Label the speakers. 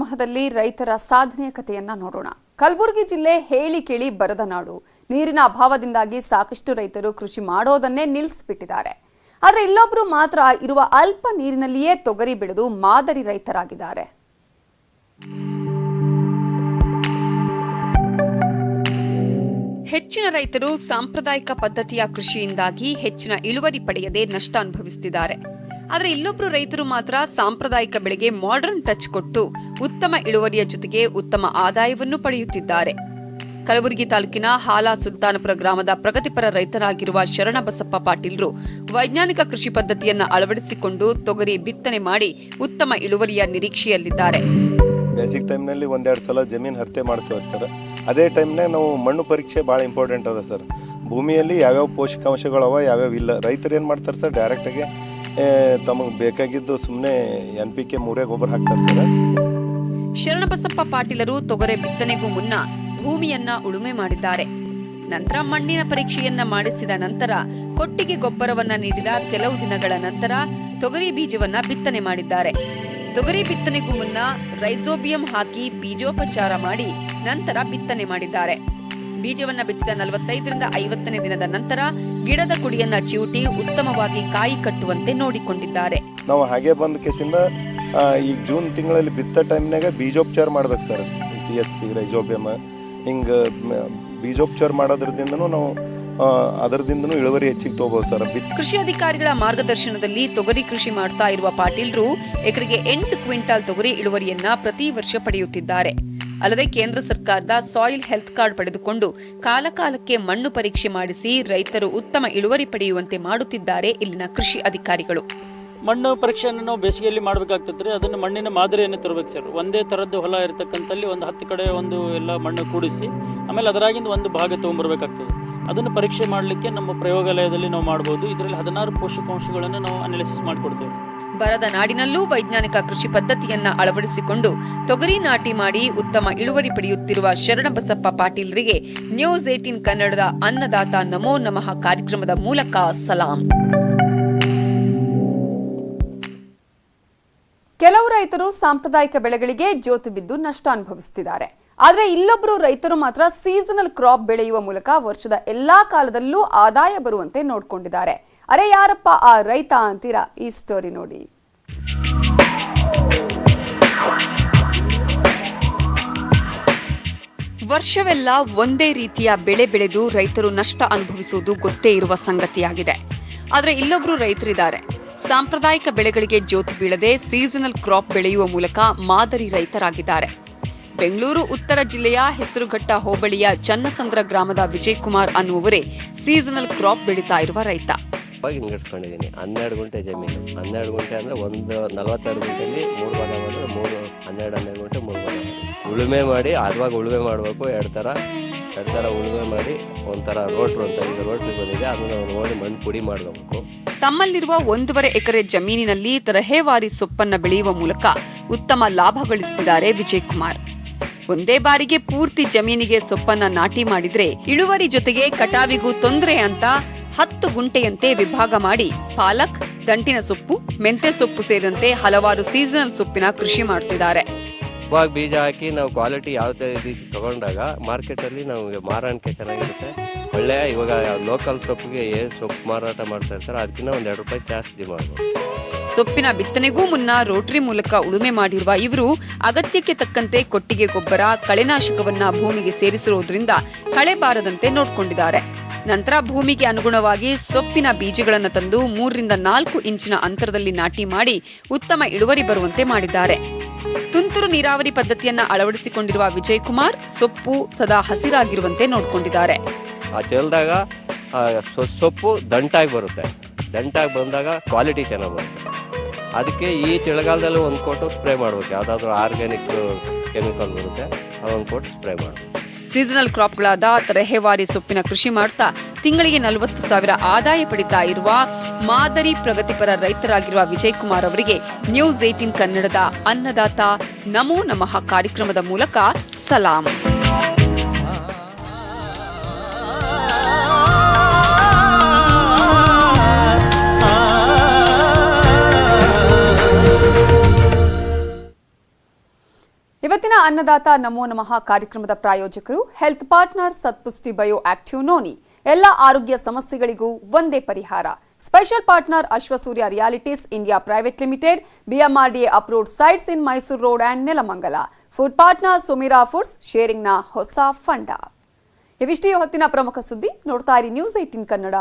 Speaker 1: ಮಹದಲ್ಲಿ ರೈತರ ಸಾಧನೆಯ ಕಥೆಯನ್ನ ನೋಡೋಣ. ಕಲಬುರಗಿ ಜಿಲ್ಲೆ ಹೇಳಿ ಕೇಳಿ ಬರದ ನಾಡು. ನೀರಿನ ಅಭಾವದಿಂದಾಗಿ ಸಾಕಷ್ಟು ರೈತರು ಕೃಷಿ ಮಾಡೋದನ್ನೇ ನಿಲ್ಲಿಸಿಬಿಟ್ಟಿದ್ದಾರೆ. ಆದರೆ ಇಲ್ಲೊಬ್ರು ಮಾತ್ರ ಇರುವ ಅಲ್ಪ ನೀರಿನಲ್ಲಿಯೇ ತೊಗರಿ ಬೆಳೆದು ಮಾದರಿ ರೈತರಾಗಿದ್ದಾರೆ. ಹೆಚ್ಚಿನ ರೈತರು ಸಾಂಪ್ರದಾಯಿಕ ಪದ್ಧತಿಯ ಕೃಷಿಯಿಂದಾಗಿ ಹೆಚ್ಚಿನ ಇಳುವರಿ ಪಡೆಯದೆ ನಷ್ಟ ಅನುಭವಿಸುತ್ತಿದ್ದಾರೆ. ಆದರೆ ಇಲ್ಲೊಬ್ರು ರೈತರು ಮಾತ್ರ ಸಾಂಪ್ರದಾಯಿಕ ಬೆಳೆಗೆ ಮಾಡರ್ನ್ ಟಚ್ ಕೊಟ್ಟು ಉತ್ತಮ ಇಳುವರಿಯ ಜೊತೆಗೆ ಉತ್ತಮ ಆದಾಯವನ್ನು ಪಡೆಯುತ್ತಿದ್ದಾರೆ. ಕಲಬುರಗಿ ತಾಲೂಕಿನ ಹಾಲ ಸುಲ್ತಾನಪುರ ಗ್ರಾಮದ ಪ್ರಗತಿಪರ ರೈತರಾಗಿರುವ ಶರಣಬಸಪ್ಪ ಪಾಟೀಲ್ರು ವೈಜ್ಞಾನಿಕ ಕೃಷಿ ಪದ್ಧತಿಯನ್ನು ಅಳವಡಿಸಿಕೊಂಡು ತೊಗರಿ ಬಿತ್ತನೆ ಮಾಡಿ ಉತ್ತಮ ಇಳುವರಿಯ ನಿರೀಕ್ಷೆಯಲ್ಲಿದ್ದಾರೆ.
Speaker 2: ಬೇಸಿಕ್ ಟೈಮ್ನಲ್ಲಿ ಒಂದೆರಡು ಸಲ ಜಮೀನು ಹರತೆ ಮಾಡ್ತೇವೆ ಸರ್. ಅದೇ ಟೈಮ್ನಾಗ ನಾವು ಮಣ್ಣು ಪರೀಕ್ಷೆ ಭಾಳ ಇಂಪಾರ್ಟೆಂಟ್ ಅದ ಸರ್. ಭೂಮಿಯಲ್ಲಿ ಯಾವ್ಯಾವ ಪೋಷಕಾಂಶಗಳವ ಯಾವ್ಯಾವ ಇಲ್ಲ. ರೈತರು ಏನು ಮಾಡ್ತಾರೆ ಸರ್, ಡೈರೆಕ್ಟಾಗಿ ತಮಗೆ ಬೇಕಾಗಿದ್ದು ಸುಮ್ಮನೆ NPK 3 ಗೊಬ್ಬರ ಹಾಕ್ತಾರೆ ಸರ್.
Speaker 1: ಶರಣಬಸಪ್ಪ ಪಾಟೀಲರು ತೊಗರೆ ಬಿತ್ತನೆಗೂ ಮುನ್ನ ಭೂಮಿಯನ್ನ ಉಳುಮೆ ಮಾಡಿದ್ದಾರೆ. ನಂತರ ಮಣ್ಣಿನ ಪರೀಕ್ಷೆಯನ್ನ ಮಾಡಿಸಿದ ನಂತರ ಕೊಟ್ಟಿಗೆ ಗೊಬ್ಬರವನ್ನ ನೀಡಿದ ಕೆಲವು ದಿನಗಳ ನಂತರ ತೊಗರಿ ಬೀಜವನ್ನ ಬಿತ್ತನೆ ಮಾಡಿದ್ದಾರೆ. ತೊಗರಿ ಬಿತ್ತನೆಗೂ ಮುನ್ನ ರೈಸೋಬಿಯಂ ಹಾಕಿ ಬೀಜೋಪಚಾರ ಮಾಡಿ ನಂತರ ಬಿತ್ತನೆ ಮಾಡಿದ್ದಾರೆ. ಬೀಜವನ್ನ ಬಿತ್ತಿದ 45ರಿಂದ 50ನೇ ದಿನದ ನಂತರ ಗಿಡದ ಕುಡಿಯನ್ನ ಚಿವುಟಿ ಉತ್ತಮವಾಗಿ ಕಾಯಿ ಕಟ್ಟುವಂತೆ ನೋಡಿಕೊಂಡಿದ್ದಾರೆ.
Speaker 2: ನಾವು ಹಾಗೆ ಬಂದ ಕೇಸಿಂದ ಈಗ ಜೂನ್ ತಿಂಗಳಲ್ಲಿ ಬಿತ್ತ ಟೈಮ್ನಾಗ ಬೀಜೋಪಚಾರ ಮಾಡ್ಬೇಕು ಸರ್. TSP ರೈಸೋಬಿಯಂ ಹಿಂಗ ಬೀಜೋಪಚಾರ ಮಾಡೋದ್ರದಿಂದನೂ ನಾವು ಅದರದಿಂದನೂ ಇಳುವರಿ ಹೆಚ್ಚಿಗೆ ತಗೋಬಹುದು ಸರ್.
Speaker 1: ಕೃಷಿ ಅಧಿಕಾರಿಗಳ ಮಾರ್ಗದರ್ಶನದಲ್ಲಿ ತೊಗರಿ ಕೃಷಿ ಮಾಡ್ತಾ ಇರುವ ಪಾಟೀಲ್ರು ಎಕರೆಗೆ 8 ಕ್ವಿಂಟಾಲ್ ತೊಗರಿ ಇಳುವರಿಯನ್ನ ಪ್ರತಿ ವರ್ಷ ಪಡೆಯುತ್ತಿದ್ದಾರೆ. ಅಲ್ಲದೆ ಕೇಂದ್ರ ಸರ್ಕಾರದ ಸಾಯಿಲ್ ಹೆಲ್ತ್ ಕಾರ್ಡ್ ಪಡೆದುಕೊಂಡು ಕಾಲಕಾಲಕ್ಕೆ ಮಣ್ಣು ಪರೀಕ್ಷೆ ಮಾಡಿಸಿ ರೈತರು ಉತ್ತಮ ಇಳುವರಿ ಪಡೆಯುವಂತೆ ಮಾಡುತ್ತಿದ್ದಾರೆ ಇಲ್ಲಿನ ಕೃಷಿ ಅಧಿಕಾರಿಗಳು.
Speaker 3: ಮಣ್ಣು ಪರೀಕ್ಷೆಯನ್ನು ನಾವು ಬೇಸಿಗೆಯಲ್ಲಿ ಮಾಡಬೇಕಾಗ್ತದೆ. ಅದನ್ನು ಮಣ್ಣಿನ ಮಾದರಿಯನ್ನು ತರಬೇಕು ಸರ್. ಒಂದೇ ಥರದ್ದು ಹೊಲ ಇರತಕ್ಕಂಥಲ್ಲಿ ಒಂದು 10 ಕಡೆ ಒಂದು ಎಲ್ಲ ಮಣ್ಣು ಕೂಡಿಸಿ ಆಮೇಲೆ ಅದರಾಗಿಂದ ಒಂದು ಭಾಗ ತೊಗೊಂಬರ್ಬೇಕಾಗ್ತದೆ. ಅದನ್ನು ಪರೀಕ್ಷೆ ಮಾಡಲಿಕ್ಕೆ ನಮ್ಮ ಪ್ರಯೋಗಾಲಯದಲ್ಲಿ ನಾವು ಮಾಡಬಹುದು. ಇದರಲ್ಲಿ 16 ಪೋಷಕಾಂಶಗಳನ್ನು ನಾವು ಅನಾಲಿಸಿಸ್ ಮಾಡಿಕೊಡ್ತೇವೆ.
Speaker 1: ಬರದ ನಾಡಿನಲ್ಲೂ ವೈಜ್ಞಾನಿಕ ಕೃಷಿ ಪದ್ಧತಿಯನ್ನ ಅಳವಡಿಸಿಕೊಂಡು ತೊಗರಿ ನಾಟಿ ಮಾಡಿ ಉತ್ತಮ ಇಳುವರಿ ಪಡೆಯುತ್ತಿರುವ ಶರಣಬಸಪ್ಪ ಪಾಟೀಲ್ರಿಗೆ ನ್ಯೂಸ್ 18 ಕನ್ನಡದ ಅನ್ನದಾತ ನಮೋ ನಮಃ ಕಾರ್ಯಕ್ರಮದ ಮೂಲಕ ಸಲಾಂ. ಕೆಲವು ರೈತರು ಸಾಂಪ್ರದಾಯಿಕ ಬೆಳೆಗಳಿಗೆ ಜೋತು ಬಿದ್ದು ನಷ್ಟ ಅನುಭವಿಸುತ್ತಿದ್ದಾರೆ. ಆದರೆ ಇಲ್ಲೊಬ್ಬರು ರೈತರು ಮಾತ್ರ ಸೀಸನಲ್ ಕ್ರಾಪ್ ಬೆಳೆಯುವ ಮೂಲಕ ವರ್ಷದ ಎಲ್ಲಾ ಕಾಲದಲ್ಲೂ ಆದಾಯ ಬರುವಂತೆ ನೋಡಿಕೊಂಡಿದ್ದಾರೆ. ಅರೆ ಯಾರಪ್ಪ ಆ ರೈತ ಅಂತೀರಾ? ಈ ಸ್ಟೋರಿ ನೋಡಿ. ವರ್ಷವೆಲ್ಲ ಒಂದೇ ರೀತಿಯ ಬೆಳೆ ಬೆಳೆದು ರೈತರು ನಷ್ಟ ಅನುಭವಿಸುವುದು ಗೊತ್ತೇ ಇರುವ ಸಂಗತಿಯಾಗಿದೆ. ಆದರೆ ಇಲ್ಲೊಬ್ರು ರೈತರಿದ್ದಾರೆ. ಸಾಂಪ್ರದಾಯಿಕ ಬೆಳೆಗಳಿಗೆ ಜೋತು ಬೀಳದೆ ಸೀಸನಲ್ ಕ್ರಾಪ್ ಬೆಳೆಯುವ ಮೂಲಕ ಮಾದರಿ ರೈತರಾಗಿದ್ದಾರೆ. ಬೆಂಗಳೂರು ಉತ್ತರ ಜಿಲ್ಲೆಯ ಹೆಸರುಘಟ್ಟ ಹೋಬಳಿಯ ಚನ್ನಸಂದ್ರ ಗ್ರಾಮದ ವಿಜಯ್ ಕುಮಾರ್ ಅನ್ನುವವರೇ ಸೀಸನಲ್ ಕ್ರಾಪ್ ಬೆಳೀತಾ ಇರುವ ರೈತ.
Speaker 4: ಹಿಂಗಡಿಸ್ಕೊಂಡಿದ್ದೀನಿ. 12 ಗುಂಟೆ ಜಮೀನು. 12 ಗುಂಟೆ ಅಂದರೆ ಒಂದು 42 ಗುಂಟೆಯಲ್ಲಿ 3 ಭಾಗ ಮಾಡಿದ್ರೆ 12 ಗುಂಟೆ 3 ಭಾಗ ಉಳುಮೆ ಮಾಡಿ ಅದುವಾಗ ಉಳುಮೆ ಮಾಡಬೇಕು. ಎರಡು ಥರ ಉಳುಮೆ ಮಾಡಿ ಒಂಥರ ರೋಟ್ರು ಅಂತ ಈಗ ರೋಟ್ರಿ ಬಂದಿದೆ, ಅದನ್ನು ನೋಡಿ ಮಣ್ಣು ಪುಡಿ ಮಾಡಬೇಕು.
Speaker 1: ತಮ್ಮಲ್ಲಿರುವ 1.5 ಎಕರೆ ಜಮೀನಿನಲ್ಲಿ ತರಹೇವಾರಿ ಸೊಪ್ಪನ್ನ ಬೆಳೆಯುವ ಮೂಲಕ ಉತ್ತಮ ಲಾಭ ಗಳಿಸುತ್ತಿದ್ದಾರೆ ವಿಜಯ್ ಕುಮಾರ್. ಒಂದೇ ಬಾರಿಗೆ ಪೂರ್ತಿ ಜಮೀನಿಗೆ ಸೊಪ್ಪನ್ನ ನಾಟಿ ಮಾಡಿದ್ರೆ ಇಳುವರಿ ಜೊತೆಗೆ ಕಟಾವಿಗೂ ತೊಂದರೆ ಅಂತ 10 ಗುಂಟೆಯಂತೆ ವಿಭಾಗ ಮಾಡಿ ಪಾಲಕ್, ದಂಟಿನ ಸೊಪ್ಪು, ಮೆಂತೆ ಸೊಪ್ಪು ಸೇರಿದಂತೆ ಹಲವಾರು ಸೀಸನಲ್ ಸೊಪ್ಪಿನ ಕೃಷಿ ಮಾಡ್ತಿದ್ದಾರೆ.
Speaker 4: ಇವಾಗ ಬೀಜ ಹಾಕಿ ನಾವು ಕ್ವಾಲಿಟಿ ಯಾವುದೇ ರೀತಿ ತಗೊಂಡಾಗ ಮಾರ್ಕೆಟಲ್ಲಿ ನಮಗೆ ಮಾರಾಣಿಕೆ ಚೆನ್ನಾಗಿರುತ್ತೆ. ಒಳ್ಳೆ ಇವಾಗ ಲೋಕಲ್ ಸೊಪ್ಪಿಗೆ ಏನು ಸೊಪ್ಪು ಮಾರಾಟ ಮಾಡ್ತಾ ಇರ್ತಾರೆ ಅದಕ್ಕಿಂತ ಒಂದು 2 ರೂಪಾಯಿ ಜಾಸ್ತಿ ಮಾಡ್ಬೋದು.
Speaker 1: ಸೊಪ್ಪಿನ ಬಿತ್ತನೆಗೂ ಮುನ್ನ ರೋಟರಿ ಮೂಲಕ ಉಳುಮೆ ಮಾಡಿರುವ ಇವರು ಅಗತ್ಯಕ್ಕೆ ತಕ್ಕಂತೆ ಕೊಟ್ಟಿಗೆ ಗೊಬ್ಬರ, ಕಳೆನಾಶಕವನ್ನ ಭೂಮಿಗೆ ಸೇರಿಸಿರುವುದರಿಂದ ಕಳೆ ಬಾರದಂತೆ ನೋಡಿಕೊಂಡಿದ್ದಾರೆ. ನಂತರ ಭೂಮಿಗೆ ಅನುಗುಣವಾಗಿ ಸೊಪ್ಪಿನ ಬೀಜಗಳನ್ನು ತಂದು 3ರಿಂದ 4 ಇಂಚಿನ ಅಂತರದಲ್ಲಿ ನಾಟಿ ಮಾಡಿ ಉತ್ತಮ ಇಳುವರಿ ಬರುವಂತೆ ಮಾಡಿದ್ದಾರೆ. ತುಂತುರು ನೀರಾವರಿ ಪದ್ಧತಿಯನ್ನ ಅಳವಡಿಸಿಕೊಂಡಿರುವ ವಿಜಯ್ ಕುಮಾರ್ ಸೊಪ್ಪು ಸದಾ ಹಸಿರಾಗಿರುವಂತೆ ನೋಡಿಕೊಂಡಿದ್ದಾರೆ.
Speaker 4: ಆ ಚೆಲ್ದಾಗ ಸೊಪ್ಪು ದಂಟಾಗಿ ಬರುತ್ತೆ. ದಂಟಾಗಿ ಬಂದಾಗ ಕ್ವಾಲಿಟಿ ಚೆನ್ನಾಗಿ ಬರುತ್ತೆ. ಅದಕ್ಕೆ ಈ ಚಳಿಗಾಲದಲ್ಲಿ ಒಂದು ಕೋಟು ಸ್ಪ್ರೇ ಮಾಡಬೇಕು. ಯಾವುದಾದ್ರೂ ಆರ್ಗ್ಯಾನಿಕ್ ಕೆಮಿಕಲ್ ಬರುತ್ತೆ, ಅದೊಂದು ಕೋಟು ಸ್ಪ್ರೇ ಮಾಡಬೇಕು.
Speaker 1: ಸೀಸನಲ್ ಕ್ರಾಪ್ಗಳಾದ ತರಹೇವಾರಿ ಸೊಪ್ಪಿನ ಕೃಷಿ ಮಾಡ್ತಾ ತಿಂಗಳಿಗೆ 40,000 ಆದಾಯ ಪಡಿತಾ ಇರುವ ಮಾದರಿ ಪ್ರಗತಿಪರ ರೈತರಾಗಿರುವ ವಿಜಯ್ ಕುಮಾರ್ ಅವರಿಗೆ ನ್ಯೂಸ್ 18 ಕನ್ನಡದ ಅನ್ನದಾತ ನಮೋ ನಮಃ ಕಾರ್ಯಕ್ರಮದ ಮೂಲಕ ಸಲಾಂ. ಇವತ್ತಿನ ಅನ್ನದಾತ ನಮೋ ನಮಃ ಕಾರ್ಯಕ್ರಮದ ಪ್ರಾಯೋಜಕರು health partner Satpushti bio active noni. ಎಲ್ಲ ಆರೋಗ್ಯ ಸಮಸ್ಯೆಗಳಿಗೂ ಒಂದೇ ಪರಿಹಾರ. Special partner Ashwasurya realities India private limited, BMRDA approved sites in Mysuru road and Nelamangala. Food partner Sumeera foods, ಶೇರಿಂಗ್ನ ಹೊಸ ಫಂಡ. ಇವಿಷ್ಟೇ ಹೊತ್ತಿನ ಪ್ರಮುಖ ಸುದ್ದಿ. ನೋಡ್ತಾ ಇರಿ ನ್ಯೂಸ್ 18 ಕನ್ನಡ.